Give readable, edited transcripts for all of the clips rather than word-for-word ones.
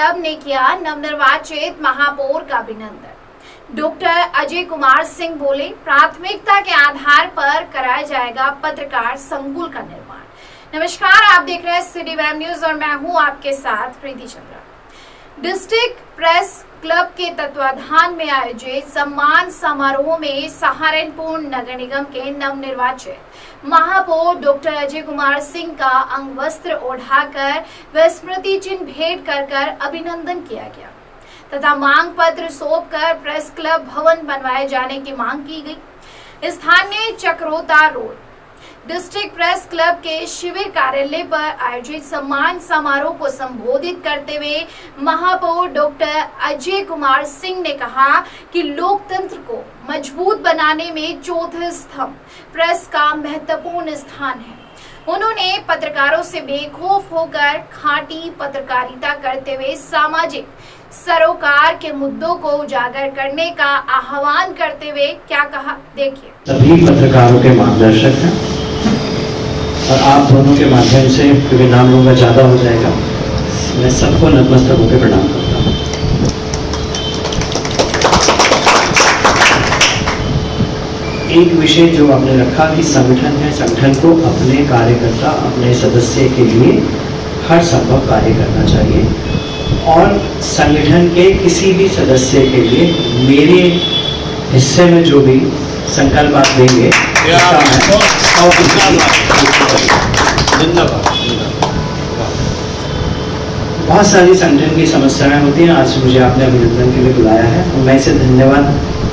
Club ने किया नवनिर्वाचित महापौर का अभिनंदन। डॉक्टर अजय कुमार सिंह बोले, प्राथमिकता के आधार पर कराया जाएगा पत्रकार संकुल का निर्माण। नमस्कार, आप देख रहे हैं सिटी वेब न्यूज और मैं हूं आपके साथ प्रीति चंद्रा। डिस्ट्रिक्ट प्रेस क्लब के तत्वाधान में आयोजित सम्मान समारोह में सहारनपुर नगर निगम के नवनिर्वाचित महापौर डॉक्टर अजय कुमार सिंह का अंग वस्त्र ओढ़ाकर व स्मृति चिन्ह भेंट कर अभिनंदन किया गया तथा मांग पत्र सौंपकर प्रेस क्लब भवन बनवाए जाने की मांग की गई। स्थानीय चक्रोता रोड डिस्ट्रिक्ट प्रेस क्लब के शिविर कार्यालय पर आयोजित सम्मान समारोह को संबोधित करते हुए महापौर डॉक्टर अजय कुमार सिंह ने कहा कि लोकतंत्र को मजबूत बनाने में चौथे स्तंभ प्रेस का महत्वपूर्ण स्थान है। उन्होंने पत्रकारों से बेखौफ होकर खांटी पत्रकारिता करते हुए सामाजिक सरोकार के मुद्दों को उजागर करने का आह्वान करते हुए क्या कहा, देखिए। सभी पत्रकारों के मार्गदर्शक हैं और आप दोनों के माध्यम से, क्योंकि नाम लूंगा ज्यादा हो जाएगा, मैं सबको नतमस्तक होकर प्रणाम करता हूँ। एक विषय जो आपने रखा कि संगठन है, संगठन को अपने कार्यकर्ता, अपने सदस्य के लिए हर संभव कार्य करना चाहिए और संगठन के किसी भी सदस्य के लिए मेरे हिस्से में जो भी संकल्प आप देंगे बहुत सारी संगठन की समस्याएं होती हैं। आज मुझे आपने अभिनंदन के लिए बुलाया है और मैं इसे धन्यवाद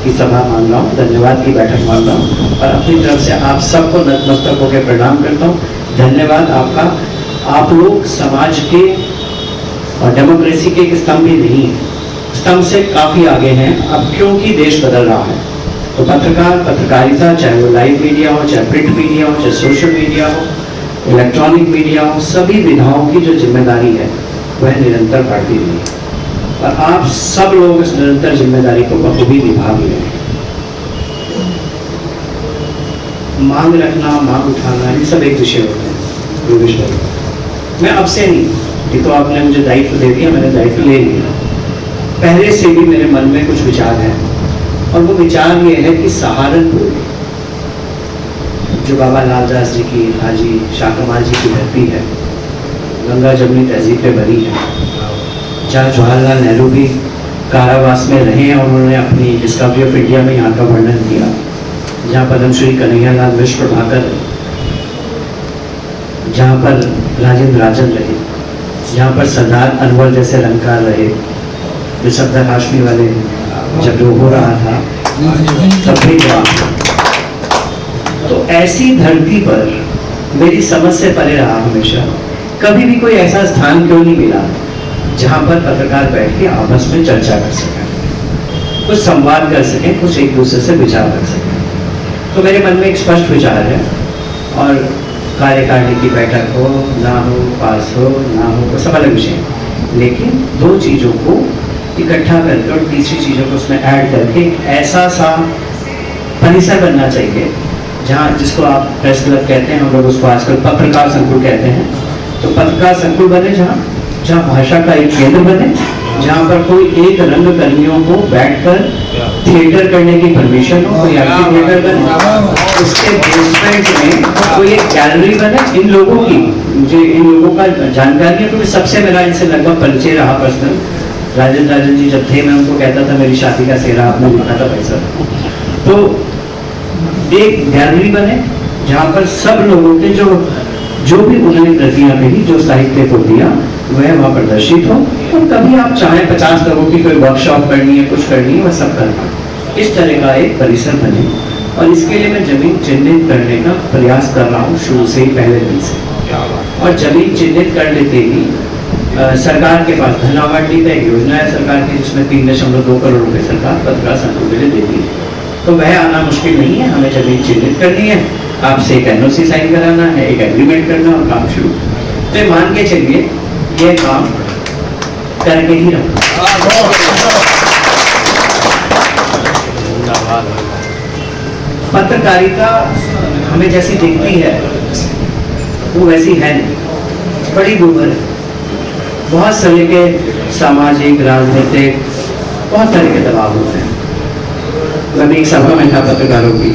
की सभा मान रहा हूँ, धन्यवाद की बैठक मान रहा हूँ और अपनी तरफ से आप सबको नतमस्तक होकर प्रणाम करता हूँ। धन्यवाद आपका। आप लोग समाज के और डेमोक्रेसी के एक स्तंभ ही नहीं है, स्तंभ से काफी आगे हैं अब, क्योंकि देश बदल रहा है। तो पत्रकारिता, चाहे वो लाइव मीडिया हो, चाहे प्रिंट मीडिया हो, चाहे सोशल मीडिया हो, इलेक्ट्रॉनिक मीडिया हो, सभी विधाओं की जो जिम्मेदारी है वह निरंतर बढ़ती रही है और आप सब लोग इस निरंतर जिम्मेदारी को बखूबी निभा भी रहे हैं। मांग रखना, मांग उठाना, ये सब एक विषय होते हैं। मैं अब से नहीं, ये तो आपने मुझे दायित्व दे दिया, मैंने दायित्व ले लिया। पहले से भी मेरे मन में कुछ विचार हैं और वो विचार ये है कि सहारनपुर जो बाबा लालदास जी की, हाजी शाह कमाल जी की धरती है, गंगा जमुनी तहजीब पे बनी है, जहाँ जवाहरलाल नेहरू भी कारावास में रहे हैं और उन्होंने अपनी डिस्कवरी ऑफ इंडिया में यहाँ का वर्णन किया, जहाँ पद्मश्री कन्हैयालाल मिश्र प्रभाकर, जहाँ पर राजेंद्र राजन रहे, जहाँ पर सरदार अनवर जैसे रंगकार रहे, जो सरदार हाशमी वाले जब जो हो रहा था तब भी तो ऐसी धरती पर मेरी समझ से परे रहा हमेशा। कभी भी कोई ऐसा स्थान क्यों नहीं मिला जहाँ पर पत्रकार बैठ के आपस में चर्चा कर सकें, कुछ संवाद कर सकें, कुछ एक दूसरे से विचार कर सकें। तो मेरे मन में एक स्पष्ट विचार है और कार्यकारिणी की बैठक हो ना हो, पास हो ना हो, सब अलग विषय, लेकिन दो चीज़ों को इकट्ठा करके और तीसरी चीज़ों को उसमें ऐड करके ऐसा सा परिसर बनना चाहिए जहाँ, जिसको आप प्रेस क्लब कहते हैं, हम लोग उसको आजकल पत्रकार संकुल कहते हैं। तो पत्रकार संकुल बने जहाँ भाषा का एक केंद्र बने, जहाँ पर कोई एक रंगकर्मियों को बैठकर थिएटर करने की परमिशन हो, कोई एक्टिव थिएटर बने, उसके बेसमेंट में कोई एक गैलरी बने। इन लोगों की, मुझे इन लोगों का जानकारी है क्योंकि सबसे मेरा इनसे लगभग परिचय रहा पर्सनल। राजेंद्र राजन जी जब थे, मैं उनको कहता था मेरी शादी का सेहरा आपने लिखा था पैसा। तो एक गैलरी बने जहाँ पर सब लोगों के जो भी उन्होंने कृतियाँ कही, जो साहित्य को दिया, वह वहाँ प्रदर्शित हो और कभी आप चाहें 50 लोगों की कोई वर्कशॉप करनी है, कुछ करनी है, वह सब करना। इस तरह का एक परिसर बने और इसके लिए मैं जमीन चिन्हित करने का प्रयास कर रहा हूँ शुरू से ही, पहले दिन से। और जमीन चिन्हित कर लेते ही सरकार के पास धन आवंटित है, योजना है सरकार की, जिसमें 3.2 करोड़ रुपए सरकार पत्रकार संकुल के लिए देती है। तो वह आना मुश्किल नहीं है, हमें जमीन चिन्हित करनी है, आपसे एक NOC साइन कराना है, एक एग्रीमेंट करना और काम शुरू। तो मान के चलिए ये काम करके ही रहूँगा। पत्रकारिता हमें जैसी दिखती है वो वैसी है नहीं, बड़ी दूर है। बहुत सारे के सामाजिक राजनीतिक बहुत तरह के दबाव होते हैं। मैं भी एक सभा में था पत्रकारों की,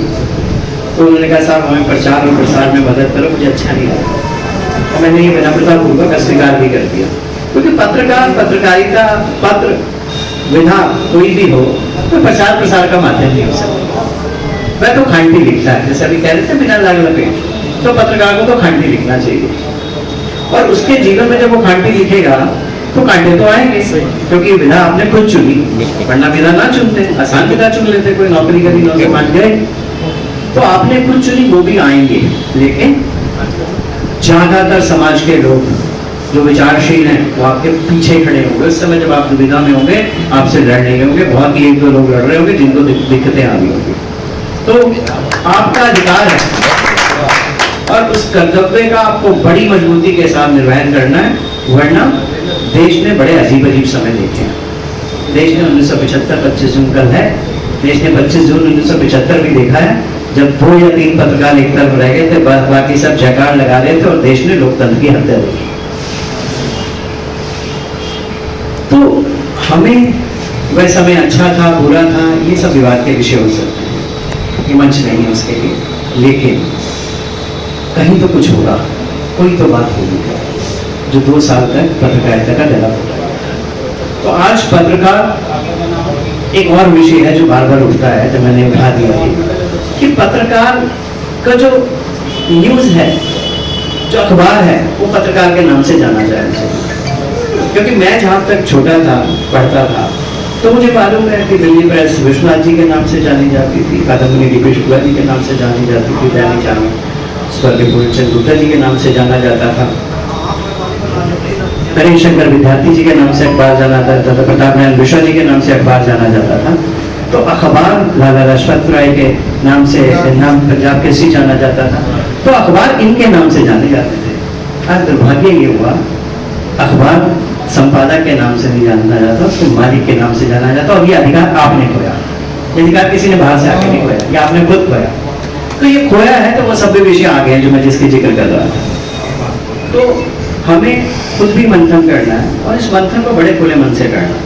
तो उन्होंने कहा साहब हमें प्रचार और प्रसार में मदद करो, मुझे अच्छा नहीं लगा। और मैंने ये विनम्रता पूर्वक अस्वीकार भी कर दिया, क्योंकि पत्रकार पत्रकारिता पत्र विधा कोई भी हो तो प्रचार प्रसार का माध्यम नहीं हो सकता। वह तो खांटी लिखता है, जैसे अभी कह रहे थे बिना लाग लपेट, तो पत्रकार को तो खांटी लिखना चाहिए। और उसके जीवन में जब वो खांटी लिखेगा तो कांटे तो आएंगे, क्योंकि विधा आपने खुद चुनी, वरना विधा ना चुनते, आसान विधा चुन लेते, कोई नौकरी करी नौकरी मान गए, तो आपने खुद चुनी, वो भी आएंगे। लेकिन ज्यादातर समाज के लोग जो विचारशील हैं वो आपके पीछे खड़े होंगे। उस समय जब आप दुविधा में होंगे आपसे लड़ नहीं होंगे, बहुत ही एक दो लोग लड़ रहे होंगे जिनको दिक्कतें आ रही होंगी। तो आपका अधिकार है और उस कर्तव्य का आपको बड़ी मजबूती के साथ निर्वहन करना है, वरना देश ने बड़े अजीब अजीब समय देखे हैं। देश ने 1975 25 जून कल है, देश ने 25 जून 1975 भी देखा है, जब 2 या 3 पत्रकार एक तरफ रह गए थे, बाकी सब जयकार लगा रहे थे और देश ने लोकतंत्र की हत्या देखी। तो हमें वह समय अच्छा था बुरा था ये सब विवाद के विषय हो सकते हैं, ये मंच नहीं है उसके लिए, लेकिन कहीं तो कुछ होगा, कोई तो बात होगी जो 2 साल तक पत्रकारिता का डरा होगा। तो आज पत्रकार एक और विषय है जो बार बार उठता है, तो मैंने उठा दिया कि पत्रकार का जो न्यूज है, जो अखबार है, वो पत्रकार के नाम से जाना जाना चाहिए। क्योंकि मैं जहाँ तक छोटा था पढ़ता था तो मुझे मालूम है कि दिल्ली प्रेस विश्वनाथ जी के नाम से जानी जाती थी, कादम्बरी डी पी शुक्ला जी के नाम से जानी जाती थी, दैनिक जागरण स्वर्गीय पूर्णचंद गुप्ता जी के नाम से जाना जाता था, नरेश शंकर विद्यार्थी जी के नाम से अखबार जाना जाता था, प्रताप नारायण मिश्रा जी के नाम से अखबार जाना जाता था। तो अखबार लाला लाजपत राय के नाम से नाम पंजाब केसरी जाना जाता था, तो अखबार इनके नाम से जाने जाते थे। आज दुर्भाग्य ये हुआ अखबार संपादक के नाम से नहीं जाना जाता, उसके मालिक के नाम से जाना जाता, और ये अधिकार आपने खोया, ये अधिकार किसी ने बाहर से आके नहीं खोया, ये आपने खुद खोया। तो ये खोया है तो वो सब विषय आ गए जो मैं जिसकी जिक्र कर रहा था। तो हमें खुद भी मंथन करना है और इस मंथन को बड़े खुले मन से करना है,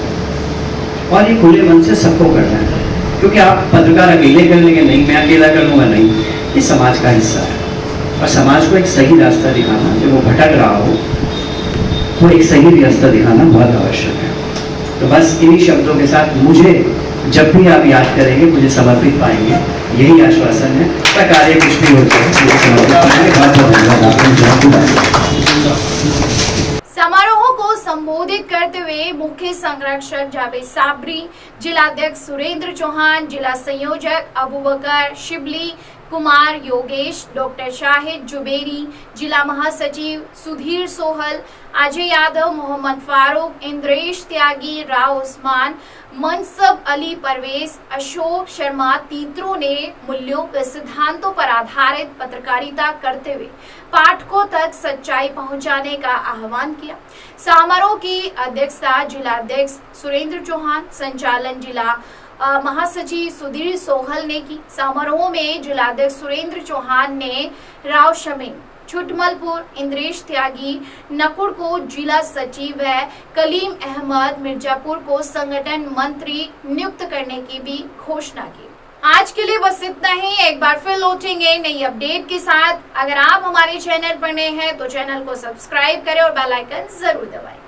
और ये खुले मन से सबको करना है, क्योंकि आप पत्रकार अकेले कर लेंगे नहीं, मैं अकेला कर लूँगा नहीं, ये समाज का हिस्सा है। और समाज को एक सही रास्ता दिखाना, जो वो भटक रहा हो वो एक सही रास्ता दिखाना बहुत आवश्यक है। तो बस इन्हीं शब्दों के साथ मुझे जब भी आप याद करेंगे मुझे समर्पित पाएंगे, यही आश्वासन है। कार्य कुछ भी होता है। समारोह को संबोधित करते हुए मुख्य संरक्षक जावेद साबरी, जिलाध्यक्ष सुरेंद्र चौहान, जिला संयोजक अबूबकर शिबली कुमार योगेश, डॉक्टर शाहिद जुबेरी, जिला महासचिव सुधीर सोहल, अजय यादव, मोहम्मद फारूक, इंद्रेश त्यागी, राव उस्मान, मनसब अली परवेज, अशोक शर्मा तीतरों ने मूल्यों व सिद्धांतों पर आधारित पत्रकारिता करते हुए पाठकों तक सच्चाई पहुंचाने का आह्वान किया। समारोह की अध्यक्षता जिलाध्यक्ष सुरेंद्र चौहान, संचालन जिला महासचिव सुधीर सोहल ने की। समारोह में जिलाध्यक्ष सुरेंद्र चौहान ने राव शमीम, छुटमलपुर, इंद्रेश त्यागी, नकुड़ को जिला सचिव व कलीम अहमद मिर्जापुर को संगठन मंत्री नियुक्त करने की भी घोषणा की। आज के लिए बस इतना ही। एक बार फिर लौटेंगे नई अपडेट के साथ। अगर आप हमारे चैनल पर नए हैं तो चैनल को सब्सक्राइब करें और बेल आइकन जरूर दबाएं।